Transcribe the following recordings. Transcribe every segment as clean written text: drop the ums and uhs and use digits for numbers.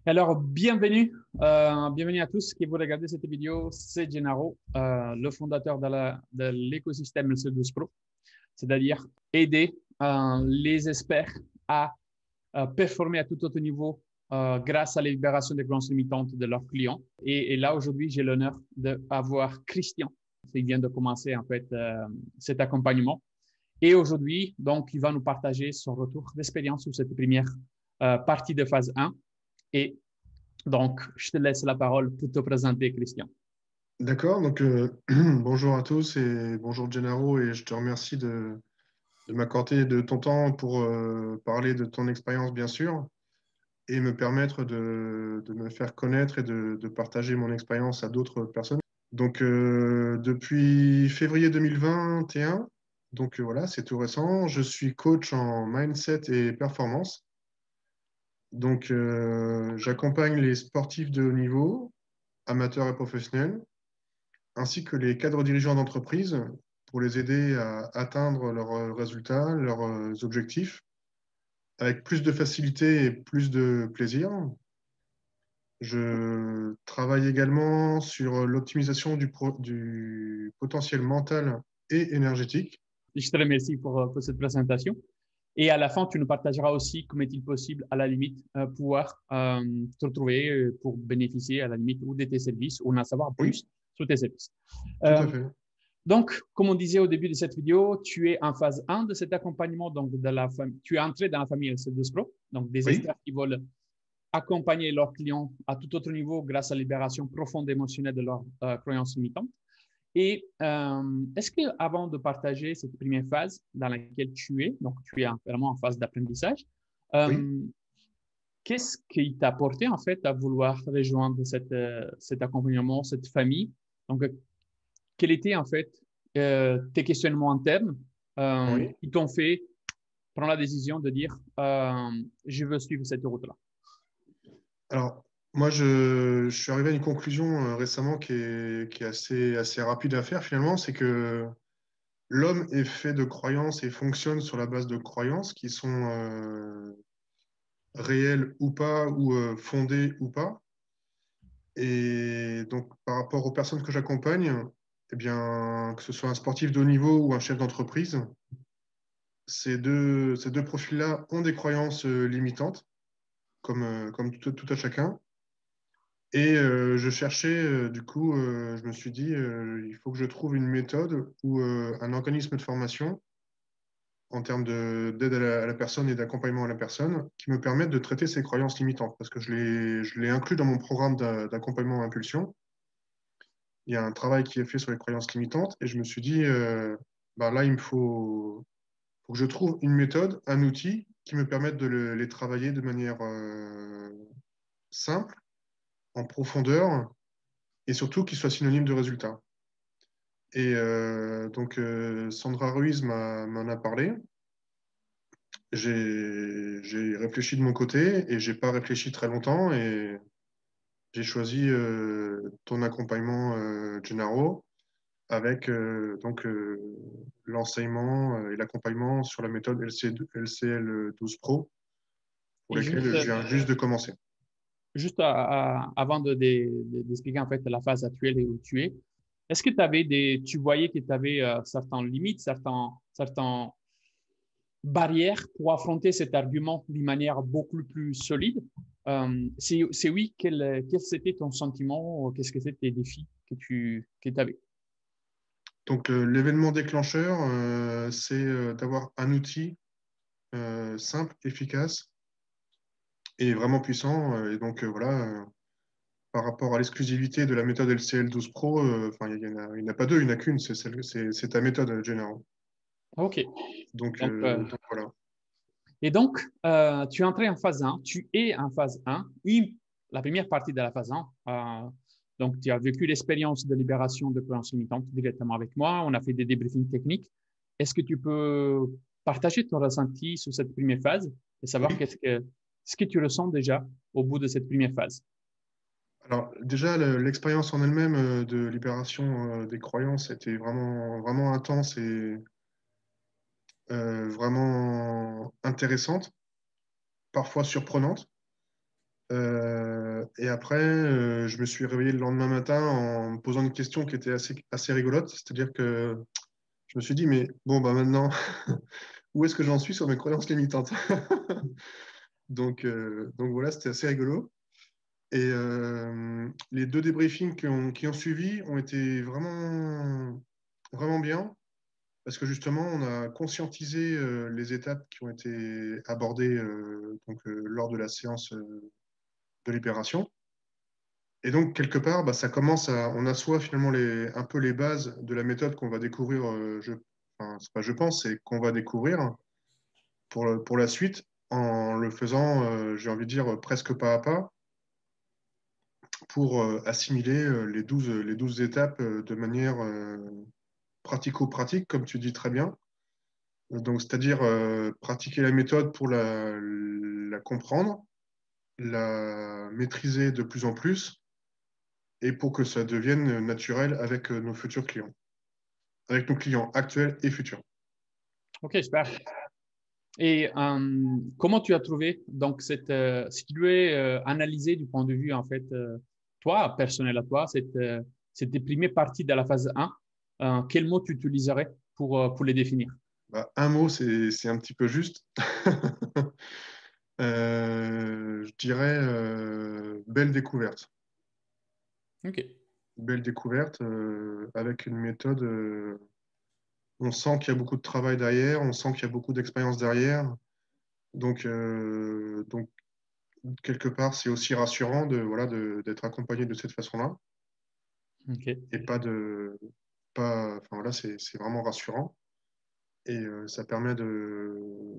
Alors, bienvenue à tous qui vous regardez cette vidéo. C'est Gennaro, le fondateur de l'écosystème LC12 Pro, c'est-à-dire aider les experts à performer à tout autre niveau grâce à la libération des croyances limitantes de leurs clients. Et là, aujourd'hui, j'ai l'honneur d'avoir Christian qui vient de commencer en fait cet accompagnement. Et aujourd'hui, donc, il va nous partager son retour d'expérience sur cette première partie de phase 1. Et donc, je te laisse la parole pour te présenter, Christian. D'accord, bonjour à tous et bonjour Gennaro, et je te remercie de m'accorder de ton temps pour parler de ton expérience bien sûr et me permettre de me faire connaître et de partager mon expérience à d'autres personnes. Depuis février 2021, voilà, c'est tout récent, je suis coach en mindset et performance. J'accompagne les sportifs de haut niveau, amateurs et professionnels, ainsi que les cadres dirigeants d'entreprise pour les aider à atteindre leurs résultats, leurs objectifs, avec plus de facilité et plus de plaisir. Je travaille également sur l'optimisation du potentiel mental et énergétique. Je te remercie pour cette présentation. Et à la fin, tu nous partageras aussi comment est-il possible, à la limite, pouvoir te retrouver pour bénéficier, à la limite, ou de tes services, ou en savoir Oui, plus sur tes services. tout Euh, à fait. donc, comme on disait au début de cette vidéo, tu es en phase 1 de cet accompagnement. Donc, tu es entré dans la famille LC12 Pro, donc des Oui. experts qui veulent accompagner leurs clients à tout autre niveau grâce à la libération profonde émotionnelle de leurs croyances limitantes. Et est-ce que avant de partager cette première phase dans laquelle tu es, donc tu es vraiment en phase d'apprentissage, Oui. euh, qu'est-ce qui t'a porté en fait à vouloir rejoindre cet accompagnement, cette famille? Donc, quels étaient en fait tes questionnements internes Oui. qui t'ont fait prendre la décision de dire je veux suivre cette route-là? Alors, moi, je suis arrivé à une conclusion récemment qui est assez rapide à faire finalement, c'est que l'homme est fait de croyances et fonctionne sur la base de croyances qui sont réelles ou pas, ou fondées ou pas. Et donc, par rapport aux personnes que j'accompagne, eh bien, que ce soit un sportif de haut niveau ou un chef d'entreprise, ces deux profils-là ont des croyances limitantes, comme tout à chacun. Et je cherchais, je me suis dit, il faut que je trouve une méthode ou un organisme de formation en termes d'aide à la personne et d'accompagnement à la personne qui me permettent de traiter ces croyances limitantes. Parce que je l'ai inclus dans mon programme d'accompagnement à impulsion. Il y a un travail qui est fait sur les croyances limitantes et je me suis dit, bah là, faut que je trouve une méthode, un outil qui me permette de les travailler de manière simple, en profondeur et surtout qui soit synonyme de résultat. Et Sandra Ruiz m'en a parlé. J'ai réfléchi de mon côté et j'ai pas réfléchi très longtemps et j'ai choisi ton accompagnement, Gennaro, avec l'enseignement et l'accompagnement sur la méthode LCL12 Pro, pour Et lesquels je viens juste de commencer. juste avant d'expliquer en fait la phase actuelle et où tu es, est-ce que tu voyais que tu avais certaines limites, certaines barrières pour affronter cet argument d'une manière beaucoup plus solide? C'est oui, quel c'était ton sentiment? Qu'est-ce que c'était tes défis que avais? L'événement déclencheur, c'est d'avoir un outil simple, efficace et vraiment puissant. Par rapport à l'exclusivité de la méthode LCL12 Pro, enfin, il n'y en a pas deux, il n'y en a qu'une, c'est ta méthode, Gennaro. OK. Donc, Donc, voilà. et donc, tu es entré en phase 1, tu es en phase 1, la première partie de la phase 1. Donc, tu as vécu l'expérience de libération de croyances limitantes directement avec moi. On a fait des débriefings techniques. Est-ce que tu peux partager ton ressenti sur cette première phase et savoir Oui. ce que tu ressens déjà au bout de cette première phase? Alors, déjà, l'expérience en elle-même de libération des croyances était vraiment intense et vraiment intéressante, parfois surprenante. Et après, je me suis réveillé le lendemain matin en me posant une question qui était assez rigolote. C'est-à-dire que je me suis dit, mais bon, bah maintenant, où est-ce que j'en suis sur mes croyances limitantes? Donc voilà, c'était assez rigolo. Et les deux débriefings qui ont suivi ont été vraiment, vraiment bien parce que justement, on a conscientisé les étapes qui ont été abordées lors de la séance de libération. Et donc, quelque part, bah, on assoit finalement un peu les bases de la méthode qu'on va découvrir, enfin, c'est pas je pense, c'est qu'on va découvrir pour la suite en le faisant, j'ai envie de dire, presque pas à pas pour assimiler les douze étapes de manière pratico-pratique, comme tu dis très bien. Donc, c'est-à-dire pratiquer la méthode pour la comprendre, la maîtriser de plus en plus et pour que ça devienne naturel avec nos futurs clients, avec nos clients actuels et futurs. OK, super. Et comment tu as trouvé donc si tu devais analyser du point de vue en fait toi personnel à toi cette première partie de la phase 1, quel mot tu utiliserais pour les définir? Bah, un mot, c'est un petit peu juste. Je dirais belle découverte. OK. Belle découverte avec une méthode. On sent qu'il y a beaucoup de travail derrière, on sent qu'il y a beaucoup d'expérience derrière. Donc, quelque part, c'est aussi rassurant voilà, d'être accompagné de cette façon-là. OK. Et enfin, voilà, c'est vraiment rassurant. Et ça permet de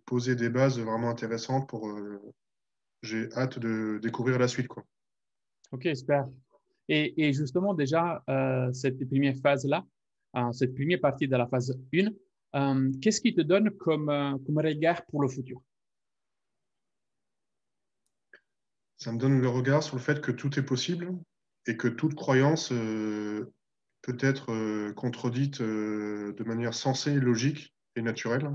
poser des bases vraiment intéressantes pour. J'ai hâte de découvrir la suite, quoi. OK, super. Et justement, déjà, cette première phase-là, cette première partie de la phase 1, qu'est-ce qui te donne comme regard pour le futur? Ça me donne le regard sur le fait que tout est possible et que toute croyance peut être contredite de manière sensée, logique et naturelle,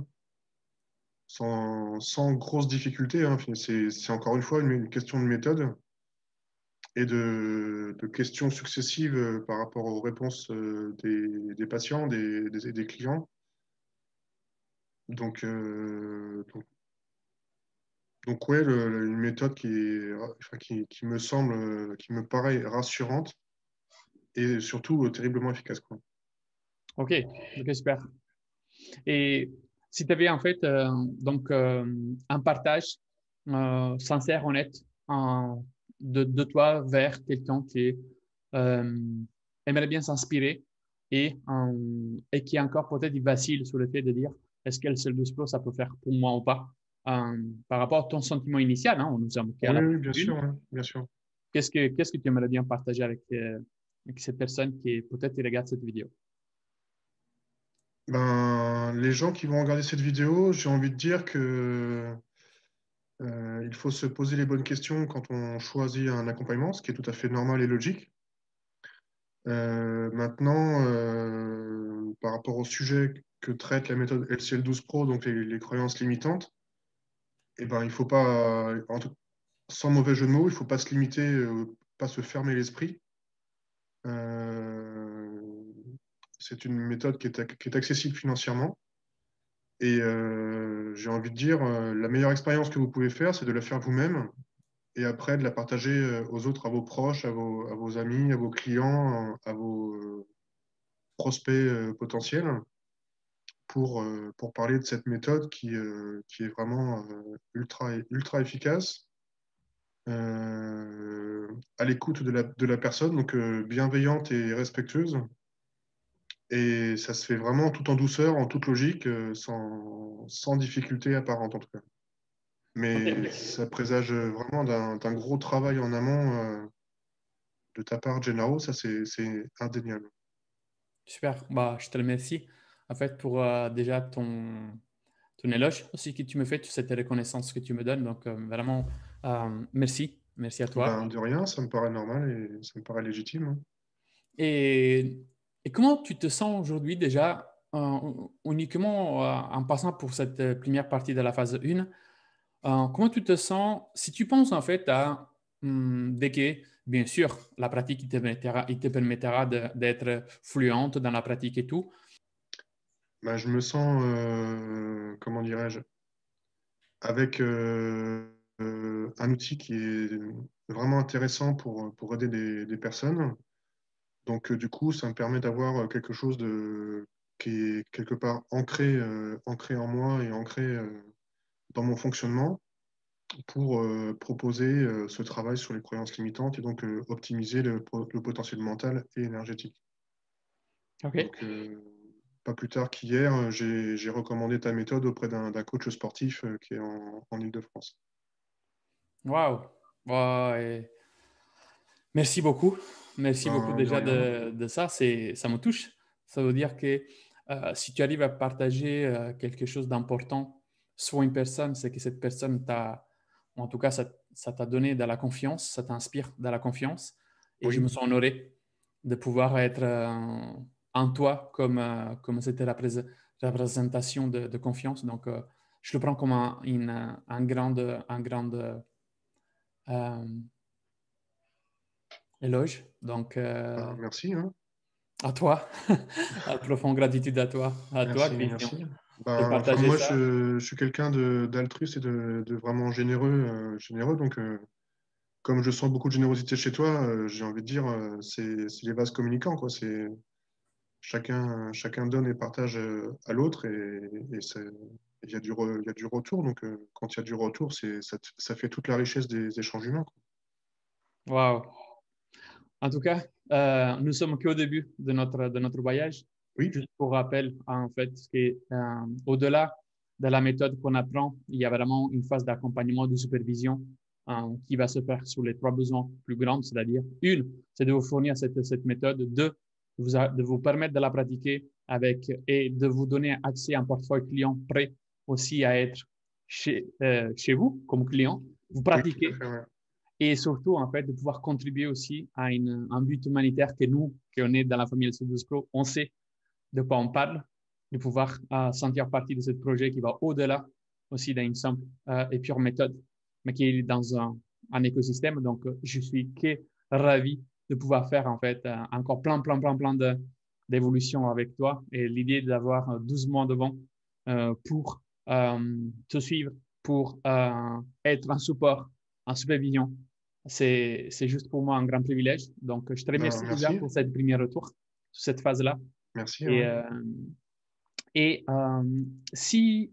sans grosse difficulté, hein. C'est encore une fois une question de méthode et de questions successives par rapport aux réponses des patients, des clients. Donc ouais, une méthode enfin, qui me semble, qui me paraît rassurante et surtout terriblement efficace, quoi. OK, OK, super. Et si tu avais en fait un partage sincère, honnête de toi vers quelqu'un qui euh, aimerait bien s'inspirer et qui est encore peut-être vacille sur le fait de dire est-ce que le seul 12 Pro ça peut faire pour moi ou pas par rapport à ton sentiment initial, hein, on nous a moqué à Oui, la oui, phase bien 1. sûr, hein, bien sûr. Qu'est-ce que tu aimerais bien partager avec cette personne qui peut-être regarde cette vidéo? Ben, les gens qui vont regarder cette vidéo, j'ai envie de dire que il faut se poser les bonnes questions quand on choisit un accompagnement, ce qui est tout à fait normal et logique. Maintenant, par rapport au sujet que traite la méthode LCL12 Pro, donc les croyances limitantes, eh ben, il faut pas, sans mauvais jeu de mots, il faut pas se limiter, pas se fermer l'esprit. Euh, c'est une méthode qui est accessible financièrement. Et j'ai envie de dire, la meilleure expérience que vous pouvez faire, c'est de la faire vous-même et après de la partager aux autres, à vos proches, à vos amis, à vos clients, à vos prospects potentiels pour parler de cette méthode qui est vraiment ultra efficace, à l'écoute de la personne, donc bienveillante et respectueuse. Et ça se fait vraiment tout en douceur, en toute logique, sans difficulté apparente en tout cas. Mais OK, ça présage vraiment d'un gros travail en amont de ta part, Gennaro, ça c'est indéniable. super. Bah, je te remercie en fait pour déjà ton éloge aussi que tu me fais, cette reconnaissance que tu me donnes. Donc, vraiment, merci. Merci à toi. Ben, de rien, ça me paraît normal et ça me paraît légitime, hein. Et, et comment tu te sens aujourd'hui déjà, uniquement en passant pour cette première partie de la phase 1, comment tu te sens si tu penses en fait à dès que, bien sûr, la pratique il te permettra d'être fluente dans la pratique et tout. Ben, je me sens, comment dirais-je, avec un outil qui est vraiment intéressant pour aider des personnes. Donc, du coup, ça me permet d'avoir quelque chose qui est quelque part ancré en moi et ancré dans mon fonctionnement pour proposer ce travail sur les croyances limitantes et donc optimiser le potentiel mental et énergétique. OK. Donc, pas plus tard qu'hier, j'ai recommandé ta méthode auprès d'un coach sportif qui est en Île-de-France. Waouh! Ouais. Merci beaucoup. Merci beaucoup Ben, de déjà rien. de ça. Ça me touche. Ça veut dire que si tu arrives à partager quelque chose d'important, soit une personne, c'est que cette personne t'a, en tout cas, ça t'a donné de la confiance, ça t'inspire de la confiance. Et je Oui, me sens honoré de pouvoir être en toi comme cette représentation de confiance. Donc, je le prends comme un grand euh, éloge. Donc, ben, merci, hein. à toi, à profonde gratitude à toi, Merci, Christian, merci. de Ben, enfin, partager moi, ça. je suis quelqu'un d'altruiste et de vraiment généreux. Donc, comme je sens beaucoup de générosité chez toi, j'ai envie de dire, c'est les vases communicants, quoi. C'est chacun donne et partage à l'autre et il y a du retour. Donc, quand il y a du retour, ça fait toute la richesse des échanges humains, quoi. Waouh. En tout cas, nous sommes qu'au début de notre voyage. Oui, Juste pour rappel, en fait, que, au-delà de la méthode qu'on apprend, il y a vraiment une phase d'accompagnement, de supervision qui va se faire sur les trois besoins plus grands, c'est-à-dire, une, c'est de vous fournir cette méthode, deux, de vous permettre de la pratiquer avec et de vous donner accès à un portefeuille client prêt aussi à être chez vous comme client. Vous oui, tout à pratiquez fait, ouais. et surtout, en fait, de pouvoir contribuer aussi à un but humanitaire que nous, qu'on est dans la famille LC12 Pro, on sait de quoi on parle, de pouvoir sentir partie de ce projet qui va au-delà aussi d'une simple et pure méthode, mais qui est dans un écosystème. Donc, je suis que ravi de pouvoir faire, en fait, encore plein d'évolutions avec toi et l'idée d'avoir 12 mois devant pour te suivre, pour être un support, en supervision. C'est juste pour moi un grand privilège. Donc, je te Ben, remercie déjà merci, pour cette premier retour, sur cette phase-là. merci, Et, ouais. si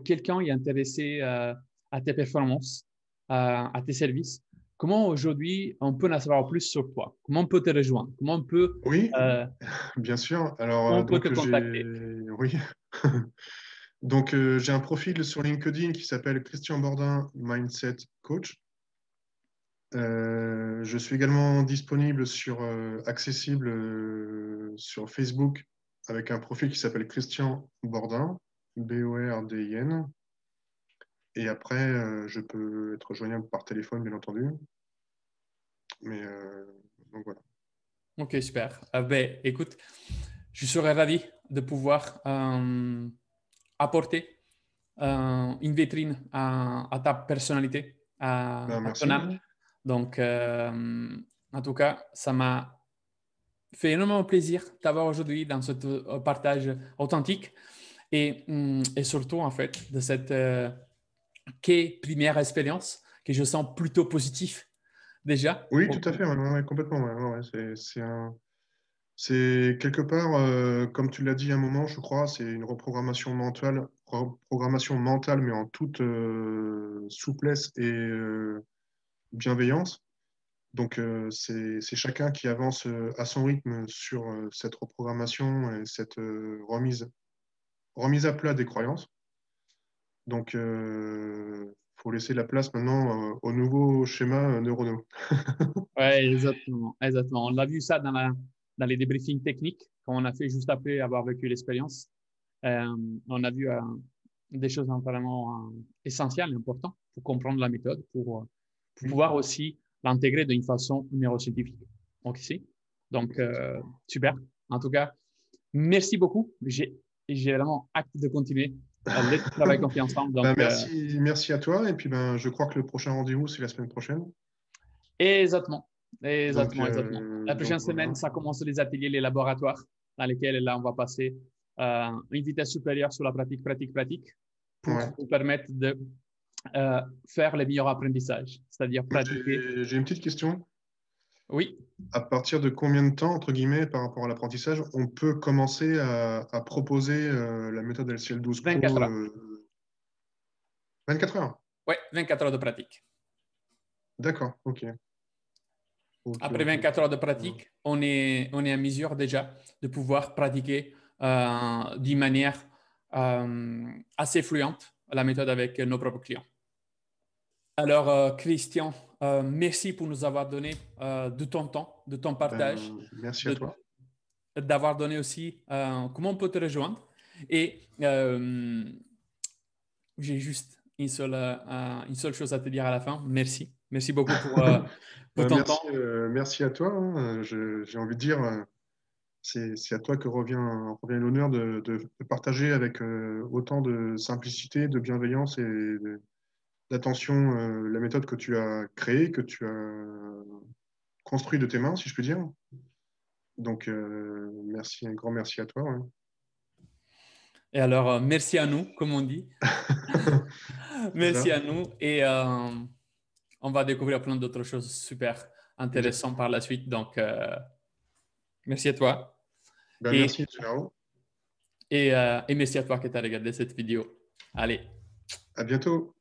quelqu'un est intéressé à tes performances, à tes services, comment aujourd'hui on peut en savoir plus sur toi? Comment on peut te rejoindre? Oui, Euh, bien sûr. Alors, comment on peut te donc, contacter? oui. Donc, j'ai un profil sur LinkedIn qui s'appelle Christian Bordin, Mindset Coach. Je suis également disponible accessible sur Facebook avec un profil qui s'appelle Christian Bordin, Bordin. Et après, je peux être joignable par téléphone, bien entendu. Mais donc voilà. Ok, super. Ben, écoute, je serais ravi de pouvoir apporter une vitrine à ta personnalité, Ben, à ton merci, âme. hein. Donc, en tout cas, ça m'a fait énormément plaisir d'avoir aujourd'hui dans ce partage authentique et surtout, en fait, de cette première expérience que je sens plutôt positive déjà. Oui, tout à fait, ouais, ouais, complètement. Ouais, ouais, ouais. C'est quelque part, comme tu l'as dit un moment, je crois, c'est une reprogrammation mentale, mais en toute souplesse et bienveillance. Donc, c'est chacun qui avance à son rythme sur cette reprogrammation et cette remise à plat des croyances. Donc, faut laisser la place maintenant aux nouveaux schémas neuronaux. Ouais, exactement, exactement. On l'a vu ça dans les débriefings techniques qu'on a fait juste après avoir vécu l'expérience. On a vu des choses vraiment essentielles et importantes pour comprendre la méthode, pour Oui, pouvoir aussi l'intégrer d'une façon neuroscientifique. Donc, ici. Donc, exactement. super. En tout cas, merci beaucoup. J'ai vraiment hâte de continuer le travail qu'on fait ensemble. Ben, Donc, merci à toi. Et puis, ben, je crois que le prochain rendez-vous, c'est la semaine prochaine. Exactement. Donc, Exactement, exactement. La prochaine voilà. semaine, ça commence les ateliers, les laboratoires, dans lesquels là, on va passer une vitesse supérieure sur la pratique, pratique, pratique, pour Ouais. vous permettre de faire le meilleur apprentissage, c'est-à-dire pratiquer. J'ai une petite question. Oui, À partir de combien de temps, entre guillemets, par rapport à l'apprentissage, on peut commencer à proposer la méthode LCL12 24 Pro heures. 24 heures? Oui, 24 heures de pratique. D'accord, ok. Ok, Après ok. 24 heures de pratique, on est à mesure déjà de pouvoir pratiquer d'une manière assez fluente la méthode avec nos propres clients. Alors, Christian, merci pour nous avoir donné de ton temps, de ton partage, Merci à de, toi. d'avoir donné aussi comment on peut te rejoindre. Et j'ai juste une seule chose à te dire à la fin. Merci. Merci beaucoup pour ton temps. Merci à toi, hein. J'ai envie de dire, c'est à toi que revient l'honneur de partager avec autant de simplicité, de bienveillance et d'attention la méthode que tu as créée, que tu as construite de tes mains, si je puis dire. Donc, merci, un grand merci à toi. Ouais. Et alors, merci à nous, comme on dit. C'est Merci ça. à nous. Et on va découvrir plein d'autres choses super Exact. intéressantes par la suite. Donc, merci à toi. Et, Merci, Gennaro. et merci à toi qui as regardé cette vidéo. Allez. À bientôt.